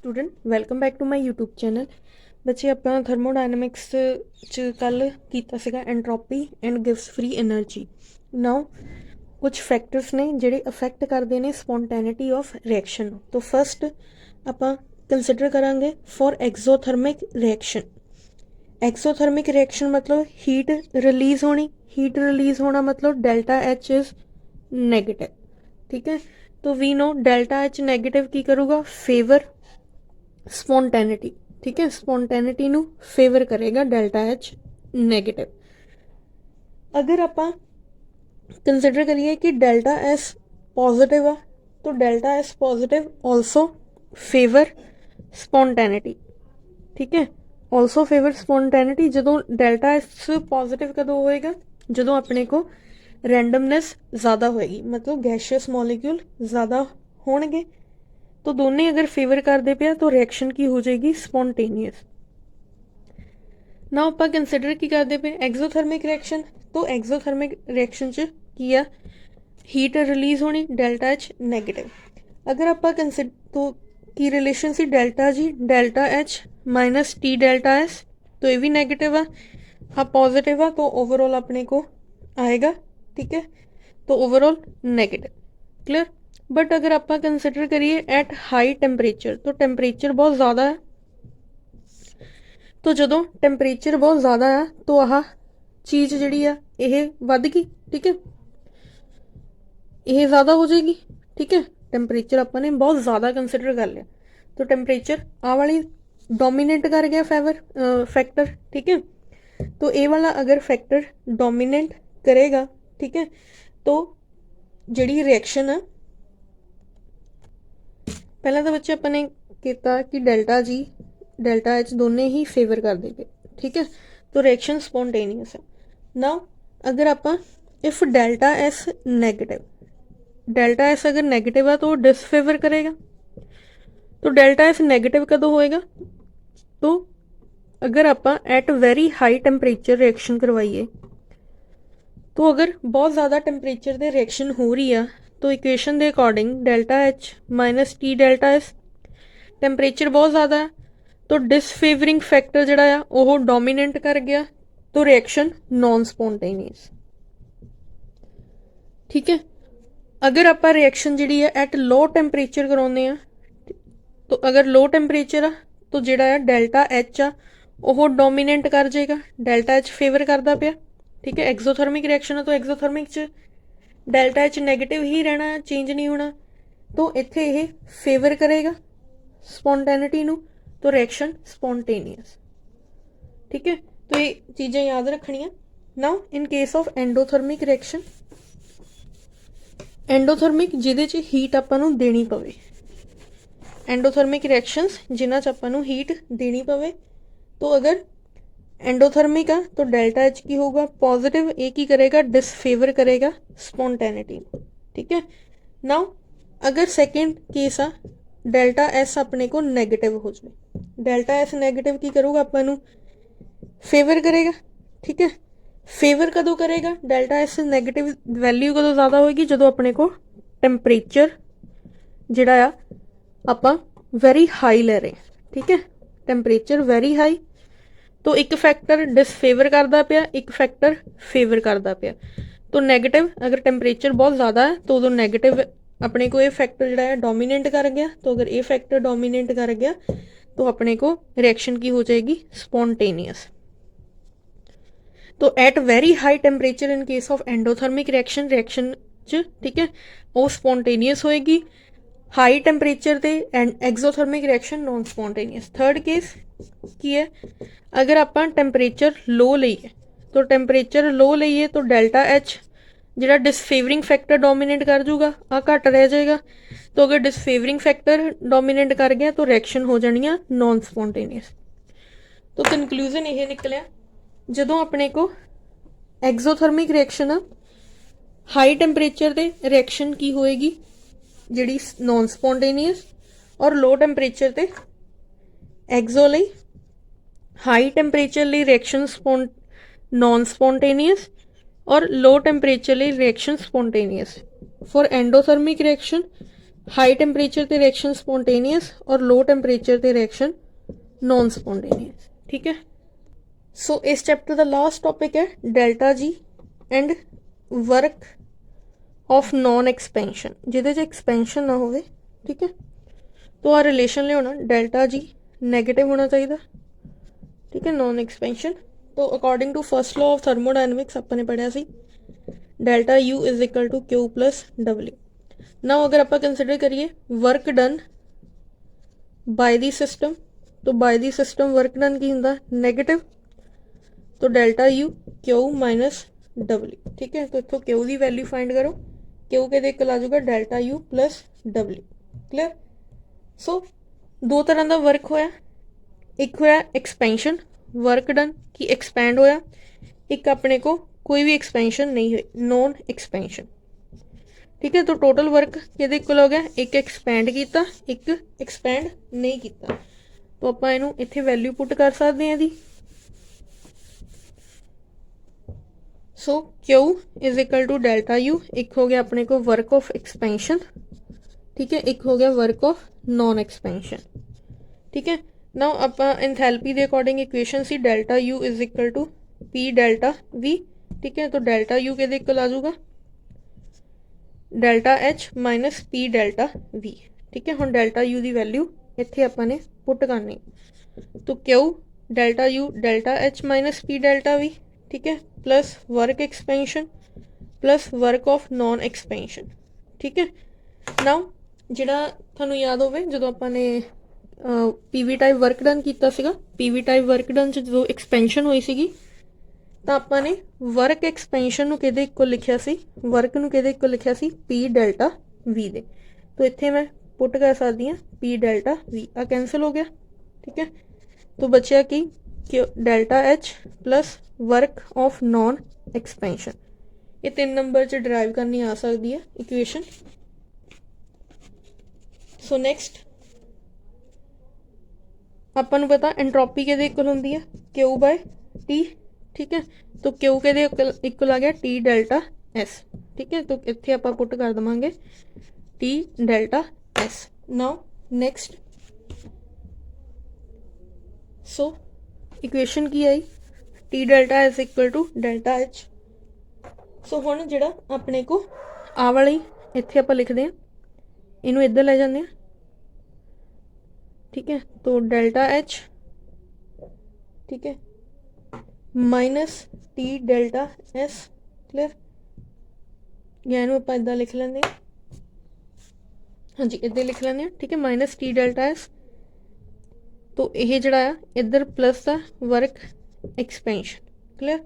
Student welcome back to my YouTube channel. बच्चे अपना thermodynamics च कल कीता सीगा एंट्रोपी एंड गिव्स फ्री एनर्जी। नाउ कुछ फैक्टर्स ने जिहड़े अफेक्ट करते हैं स्पॉन्टेनिटी ऑफ रिएक्शन। तो फस्ट आपां कंसिडर करांगे for exothermic reaction. Exothermic reaction मतलब हीट रिलीज होनी। हीट रिलीज होना मतलब डेल्टा एच इज नेगेटिव। ठीक है, तो we know delta H negative की करूँगा फेवर स्पॉन्टेनिटी। ठीक है, स्पॉन्टेनिटी नू फेवर करेगा डेल्टा एच नेगेटिव। अगर आप कंसिडर करिए कि डेल्टा एस पॉजिटिव आ तो delta S positive also favour spontaneity. ठीक है, ऑल्सो फेवर स्पॉन्टेनिटी। जो डेल्टा एस पॉजिटिव कदों होएगा जो अपने को रैंडमनैस ज़्यादा होएगी, मतलब गैशियस मॉलिक्यूल ज़्यादा होणगे। तो दोनों अगर फेवर करते पे तो रिएक्शन की हो जाएगी स्पॉन्टेनियस। ना आप कंसिडर की करते पे एक्सोथर्मिक रिएक्शन। तो एक्सोथर्मिक रिएक्शन च की आ हीट रिलीज होनी डेल्टा एच नेगेटिव। अगर आप कंसिडर तो की रिलेशन सी delta G delta H minus T delta S, तो ये भी नेगेटिव आ पॉजिटिव आ तो ओवरऑल अपने को आएगा। ठीक है, तो ओवरऑल नेगेटिव। क्लियर। बट अगर आप कंसिडर करिए एट हाई टैंपरेचर, तो टैंपरेचर बहुत ज़्यादा है। तो जो टैंपरेचर बहुत ज़्यादा है तो आह चीज़ जी आ यह वध गई। ठीक है, यह ज़्यादा हो जाएगी। ठीक है, टैंपरेचर आपने बहुत ज़्यादा कंसिडर कर लिया तो टैंपरेचर आ वाली डोमीनेट कर गया फैक्टर। ठीक है, तो ये वाला अगर फैक्टर डोमीनेट करेगा, ठीक है, तो जिहड़ी रिएक्शन है पहला तो बच्चे अपने किया कि डेल्टा जी डेल्टा एच दोनों ही फेवर कर देंगे। ठीक है, तो रिएक्शन स्पॉन्टेनियस है। नाउ अगर आप if delta S negative, delta S अगर नेगेटिव है तो डिसफेवर करेगा। तो डेल्टा एस नेगेटिव कदों होएगा, तो अगर आप at very high temperature reaction करवाइए, तो अगर बहुत ज़्यादा टैंपरेचर से रिएक्शन हो रही है तो इक्वेशन के according delta H minus T delta S, temperature बहुत ज़्यादा है तो डिसफेवरिंग फैक्टर जोड़ा वो डोमीनेट कर गया तो रिएक्शन नॉन स्पॉन्टेनियस। ठीक है, अगर आप रिएक्शन जी है एट लो टैंपरेचर कराने हैं, तो अगर लो टैंपरेचर आ तो जोड़ा डेल्टा एच आ वो डोमीनेट कर जाएगा, डेल्टा एच फेवर करता पाया। ठीक है, एक्सोथर्मिक रिएक्शन है तो एक्सोथर्मिक च डेल्टा एच नेगेटिव ही रहना, चेंज नहीं होना, तो इत्थे ये फेवर करेगा स्पॉन्टेनिटी नू, तो रिएक्शन स्पॉन्टेनियस। ठीक है, तो ये चीज़ें याद रखनियां। Now in case of endothermic reaction, endothermic जिहदे च हीट आपां नूं देनी पवे, एंडोथर्मिक रिएक्शंस जिन्हां च आपां नूं हीट देनी पवे, तो अगर एंडोथर्मिक आ तो डेल्टा एच की होगा पॉजिटिव, ए की करेगा डिसफेवर करेगा स्पॉन्टेनिटी। ठीक है, नाउ अगर सेकेंड केस आ डेल्टा एस अपने को नेगेटिव हो जाए, डेल्टा एस नेगेटिव की करूँगा अपन फेवर करेगा। ठीक है, फेवर कदों करेगा, डेल्टा एस नेगेटिव वैल्यू कदों ज़्यादा होगी जो अपने को टैंपरेचर जोड़ा आप वेरी हाई ले रहे। ठीक है, टैंपरेचर वेरी हाई तो एक फैक्टर डिसफेवर करता पाया, एक फैक्टर फेवर करता पाया। तो नैगेटिव अगर टैंपरेचर बहुत ज़्यादा है तो उदों नैगेटिव अपने को ये फैक्टर जोड़ा डोमीनेट कर गया, तो अगर ये फैक्टर डोमीनेट कर गया तो अपने को रिएक्शन की हो जाएगी स्पॉन्टेनियस। तो at very high temperature in case of endothermic reaction च, ठीक है, वो स्पॉन्टेनियस होएगी। हाई टैंपरेचर ते exothermic reaction non spontaneous. Third case की है, अगर आप टैंपरेचर लो लीए, तो टैंपरेचर लो लीए तो डेल्टा एच जोड़ा डिसफेवरिंग फैक्टर डोमीनेट कर जूगा, आ घट रह जाएगा। तो अगर डिसफेवरिंग फैक्टर डोमीनेट कर गया तो रिएक्शन हो जानी नॉन स्पॉन्टेनियस। तो कंक्लूजन ये निकलिया जो अपने को एक्सोथर्मिक रिएक्शन आ हाई टैंपरेचर ते रिएक्शन की होएगी जिहड़ी नॉन स्पॉन्टेनियस, और लो टैंपरेचर ते एक्सो लई हाई टैंपरेचर लई रिएक्शन नॉन स्पॉन्टेनियस और लो टैंपरेचर लई reaction spontaneous. For endothermic reaction high temperature ते रिएक्शन स्पॉन्टेनियस और लो टैंपरेचर ते रिएक्शन नॉन स्पॉन्टेनियस। ठीक है, सो इस चैप्टर का लास्ट टॉपिक है delta G and work of non expansion, जिहदे च एक्सपेंशन ना होवे। ठीक है, तो आ रिलेशन लियाना डेल्टा जी नैगेटिव होना चाहिए। ठीक है, नॉन एक्सपेंशन। तो according to first law of thermodynamics अपने पढ़िया सी delta U is equal to Q plus W. Now अगर आप कंसिडर करिए work done by the system, तो by the system work done की होंदा नैगेटिव, तो delta U Q minus W. ठीक है, तो इतों क्यू की वैल्यू फाइंड करो, क्यू के इक्वल आ जाऊगा delta U plus W. Clear. So दो तरह का वर्क होया, एक होया एक्सपेंशन वर्क डन कि एक्सपैंड होया, एक अपने को कोई भी एक्सपेंशन नहीं हुई नॉन एक्सपेंशन। ठीक है, तो टोटल वर्क किहदे इक्वल हो गया, एक एक्सपैंड किया एक एक्सपैंड नहीं किया। तो आप इनू इत्थे वैल्यू पुट कर सकते हैं जी। So Q is equal to delta U, एक हो गया अपने को वर्क ऑफ एक्सपेंशन। ठीक है, एक हो गया वर्क ऑफ नॉन एक्सपेंशन। ठीक है, नाउ आप एंथैल्पी के अकॉर्डिंग इक्वेशन सी delta U is equal to P delta V. ठीक है, तो डेल्टा यू के इक्वल आ जाऊगा delta H minus P delta V. ठीक है, हम डेल्टा यू की वैल्यू इत्थे आपने पुट करनी, तो Q delta U delta H minus P delta V. ठीक है, plus work expansion plus work of non expansion. ठीक है, नाउ जिहड़ा तुहानूं याद होवे जदों आपां ने पीवी टाइप वर्क डन किया सीगा, पीवी टाइप वर्क डन जो एक्सपेंशन हुई सीगी, तो आपां ने वर्क एक्सपेंशन नूं किहदे इक्वल लिखिया सी, वर्क नूं किहदे इक्वल लिखिया सी पी डेल्टा वी दे। तो इत्थे मैं पुट कर सकदी हां P delta we, uh cancel हो गया। ठीक है, तो बचिया कि delta H plus work of non expansion. ये 3 नंबर च डिराइव करनी आ सकती है इक्वेशन। सो नैक्सट अपन पता एंट्रोपी के इक्वल होंगी है क्यू बाय टी। ठीक है, तो क्यू के इक्वल आ गया टी डेल्टा एस। ठीक है, तो इत्थे आप पुट कर देवांगे T delta S. Now next so equation की आई T delta S equal to delta H. So हुण जिहड़ा अपने को आ वाली इत्थे आप लिखते हैं, इनू इधर ले जाते हैं। ठीक है, तो डेल्टा एच ठीक है minus T delta S. Clear, या इनू आप इदा लिख लेंगे, हाँ जी इदा लिख लेंगे। ठीक है, माइनस टी डेल्टा एस, तो यह जड़ा आ इधर प्लस का वर्क एक्सपेंशन। क्लियर,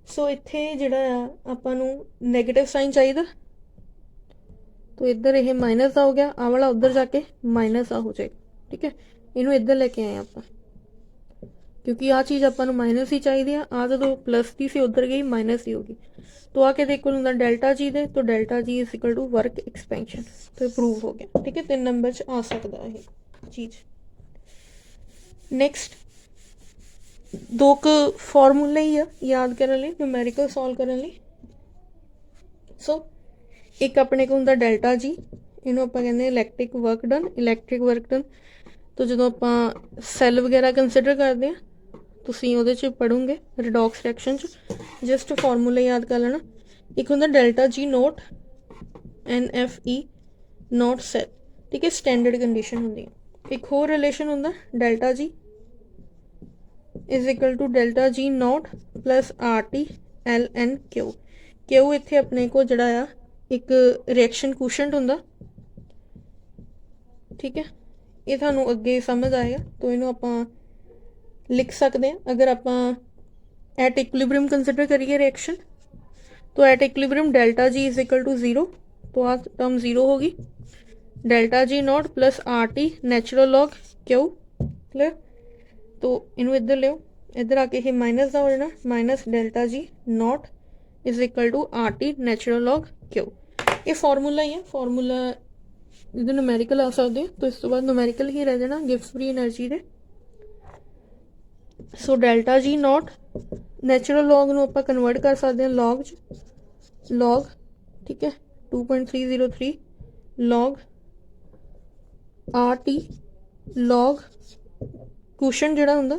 सो इत्थे जड़ा आपां नूं नैगेटिव साइन चाहिए, तो इधर यह माइनस का हो गया, आ वाला उधर जाके माइनस आ हो जाएगा। ठीक है, इनू इधर लेके आए आप, क्योंकि आ चीज़ आपां नूं माइनस ही चाहिए, आ जो प्लस की सी उधर गई माइनस ही होगी। तो आ के इक्वल होंदा डेल्टा जी दे, तो delta G is equal to work expansion. तो प्रूव हो गया। ठीक है, 3 नंबर च आ सकता है चीज़। नैक्सट दो फॉर्मूले ही है याद करने लिए, न्यूमेरिकल सॉल्व करने लिए। सो एक अपने को होंदा डेल्टा जी, इनू आप कहते electric work done, electric work done. तो जो आप सैल वगैरह कंसिडर करते हैं, तुसीं उहदे च पढ़ोगे रिडॉक्स रिएक्शन च, जस्ट फॉर्मूला याद कर लेना। एक होंदा delta G naught NFE naught cell. ठीक है, स्टैंडर्ड कंडीशन होंदी है। एक होर रिलेशन होंदा delta G is equal to delta G naught plus RT LN Q. Q इत्थे अपने को जड़ा आ एक रिएक्शन कुशेंट होंदा। ठीक है, ये थानू अगे समझ आएगा, तो इनू आप लिख सकते हैं। अगर आप एट इक्विलिब्रियम कंसिडर करिए रिएक्शन, तो at equilibrium delta G is equal to 0, तो आ टर्म 0 होगी। Delta G naught plus RT natural log Q. Clear, तो इनू इधर लियो, इधर आके ये माइनस का हो जाना, minus delta G naught is equal to RT natural log Q. ये फॉर्मूला ही है, फॉर्मूला इधर न्यूमेरिकल आ सकते हैं, तो इस तो बाद न्यूमेरिकल ही रह जाना gives free energy they. So delta G not natural log नूं आपां कन्वर्ट कर सकते हैं लॉग च, लॉग। ठीक है, 2.303 लॉग RT log ਕੁਸ਼ਨ ਜਿਹੜਾ ਹੁੰਦਾ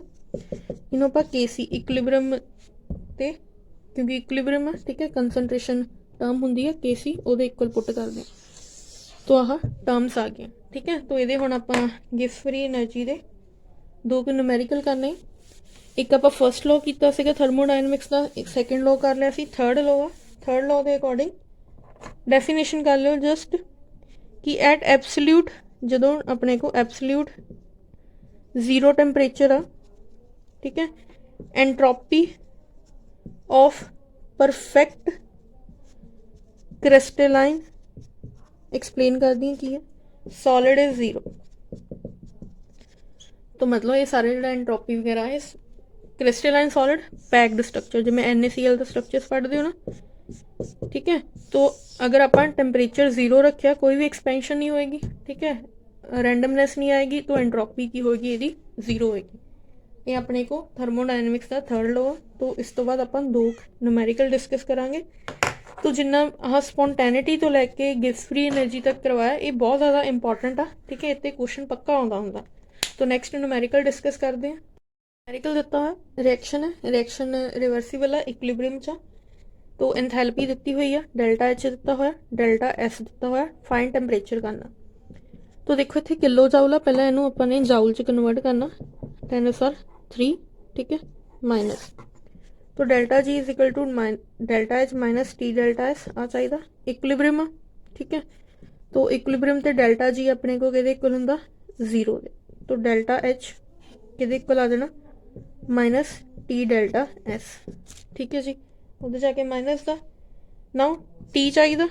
ਇਹਨੂੰ ਆਪਾਂ KC ਇਕੁਲਿਬ੍ਰੀਅਮ ਤੇ ਕਿਉਂਕਿ ਇਕੁਲਿਬ੍ਰੀਅਮ ਆ ਠੀਕ ਹੈ ਕੰਸਨਟ੍ਰੇਸ਼ਨ ਟਰਮ ਹੁੰਦੀ ਹੈ KC ਉਹਦੇ ਇਕੁਅਲ ਪੁੱਟ ਕਰਦੇ ਹਾਂ तो आह टर्म्स आ गए ठीक है। तो ये हुण आपां गिब्स फ्री एनर्जी दे दो कुछ न्यूमेरिकल करने एक आपां फर्स्ट लॉ कीता सीगा थर्मोडायनमिक्स दा एक सैकेंड लॉ कर लिया सी थर्ड लॉ आ थर्ड लॉ के अकॉर्डिंग डेफिनेशन कर लो जस्ट कि एट एब्सोल्यूट जदों अपने को एब्सोल्यूट जीरो टैंपरेचर आ ठीक है entropy of perfect crystalline explain कर दी की है सॉलिड इज जीरो तो मतलब ये सारे जो एंट्रोपी वगैरह है क्रिस्टलाइन सॉलिड पैक्ड स्ट्रक्चर जिवें NaCl का स्ट्रक्चर्स पढ़ते हो ना ठीक है। तो अगर आप टैंपरेचर जीरो रखा कोई भी एक्सपेंशन नहीं होएगी ठीक है रैंडमनेस नहीं आएगी तो एंट्रोपी की होएगी यदि जीरो होएगी। ये अपने को थर्मोडायनमिक्स का थर्ड लॉ तो इस तो बाद अपन दो न्यूमेरिकल डिस्कस करांगे। तो जिन्ना आह स्पॉन्टेनिटी तो लैके गिब्स फ्री एनर्जी तक करवाया ये बहुत ज़्यादा इंपॉर्टेंट आ ठीक है इतने क्वेश्चन पक्का आउंदा हुंदा। तो नैक्सट न्यूमेरिकल डिस्कस करते हैं। न्यूमेरिकल दिता है रिएक्शन रिवर्सीबल है इक्विलिब्रियम च तो एंथैल्पी दी हुई है डेल्टा H दिता हुआ डेल्टा S दिता हुआ फाइन टैंपरेचर करना। तो देखो इत्थे किलो जाउल आ पहले इनू आपां ने जाउल च कन्वर्ट करना 10⁻³ ठीक है माइनस तो delta G is equal to delta H minus T delta S आ चाहिए इक्विलिब्रियम ठीक है। तो इक्विलिब्रियम ते डेल्टा G अपने को किहदे इक्वल हुंदा जीरो दे तो डेल्टा H किहदे इक्वल आ जाना माइनस T डेल्टा S ठीक है जी उधर जाके माइनस दा नाउ T चाहिए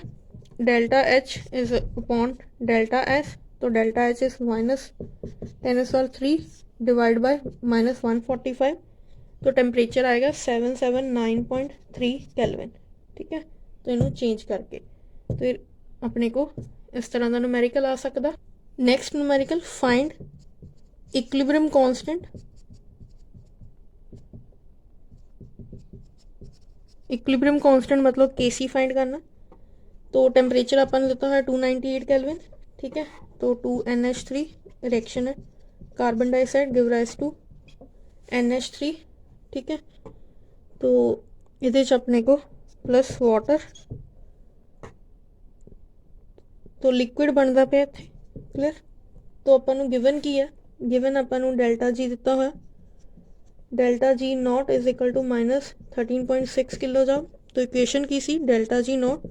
delta H is upon delta S तो delta H is minus 10⁻³ divide by minus 145 तो टेम्परेचर आएगा 779.3 केल्विन ठीक है। तो इनू चेंज करके तो अपने को इस तरह का न्यूमेरिकल आ सकता। Next numerical find equilibrium constant equilibrium constant मतलब KC फाइंड करना। तो टेम्परेचर अपन देता है 298 केल्विन ठीक है। तो 2NH3 रिएक्शन है carbon dioxide give rise to NH3 ठीक है। तो ये अपने को प्लस वाटर तो लिक्विड बनता पे इत्थे क्लियर। तो अपन गिवन की है गिवन अपन डेल्टा G दिता हुआ delta G nought is equal to minus 13.6 kilo जाओ। तो इक्वेशन की सी delta G nought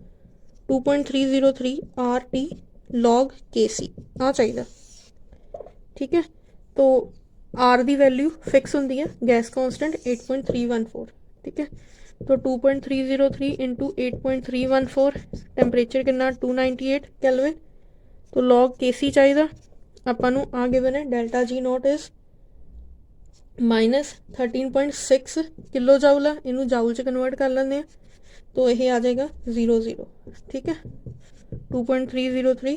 2.303 RT log KC आ चाहिए ठीक है। तो R दी वैल्यू फिक्स होंगी है गैस कांस्टेंट 8.314 ठीक है। तो 2.303 इंटू 8.314 टेम्परेचर कितना 298 केल्विन तो लॉग KC चाहिए अपन आ गिवन है delta G nought is minus 13.6 kilo joule है इनू जाउल च कन्वर्ट कर लेंगे तो यह आ जाएगा 00 ठीक है 2.303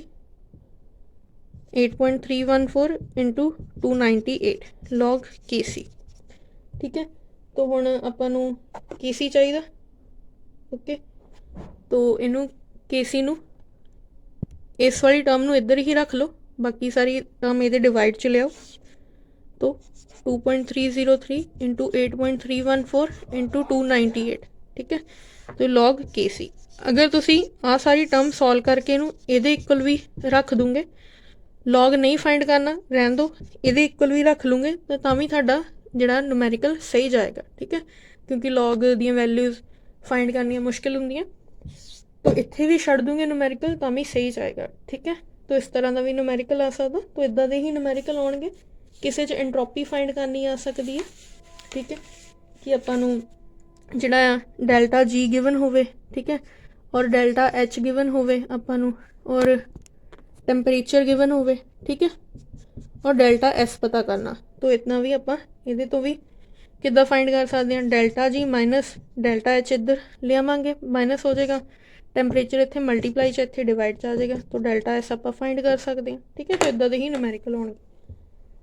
8.314 इंटू 298 लॉग KC ठीक है। तो हुण अपन KC चाहिए ओके। तो इनू KC नू इस वाली टर्म नू इधर ही रख लो बाकी सारी टर्म ये डिवाइड च लियाओ। तो 2.303 इंटू 8.314 इंटू 298 ठीक है। तो लॉग KC अगर तुसी आ सारी टर्म सॉल्व करके इनू ये इक्वल भी रख दूंगे लॉग नहीं फाइंड करना रहन दो ये इक्वल भी रख लूँगे तो भी साडा जिहड़ा न्यूमेरिकल सही जाएगा ठीक है। क्योंकि लॉग दी वैल्यूज़ फाइंड करनी मुश्किल होंगी तो इत्थे भी छड़ दूंगे न्यूमेरिकल तो भी सही जाएगा ठीक है। तो इस तरह का भी न्यूमेरिकल आ सकता तो इदा के ही न्यूमेरिकल आउणगे। किसी च एंट्रोपी फाइंड करनी आ सकती है ठीक है कि आपां जिहड़ा डेल्टा G गिवन होवे ठीक है और डेल्टा H गिवन होवे आपां और टेम्परेचर गिवन होवे ठीक है और डेल्टा S पता करना। तो इतना भी आप ये तो भी किदा फाइंड कर सकते हैं delta G minus delta H इधर ले आवांगे माइनस हो जाएगा टेम्परेचर इतने मल्टीप्लाई च इतने डिवाइड आ जाएगा तो डेल्टा S आप फाइंड कर सकते हैं ठीक है। तो इदा के ही न्यूमेरिकल होंगे।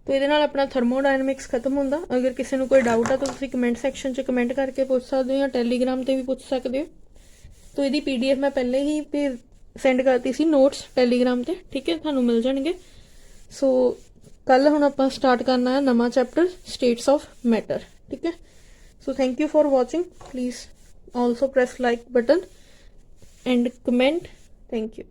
तो ये अपना थर्मोडायनमिक्स खत्म होंदा। अगर किसी को कोई डाउट है तो तुसीं कमेंट सैक्शन च कमेंट करके पूछ सकते हो या टैलीग्राम पर भी पूछ सकते हो। तो ये PDF मैं पहले ही सेंड करती सी नोट्स टैलीग्राम पर ठीक है थानू मिल जाएंगे। ਸੋ ਕੱਲ ਹੁਣ ਆਪਾਂ ਸਟਾर्ट करना है नवा चैप्टर स्टेट्स ऑफ मैटर, ठीक है। So thank you for watching, please also press like button and comment, thank you.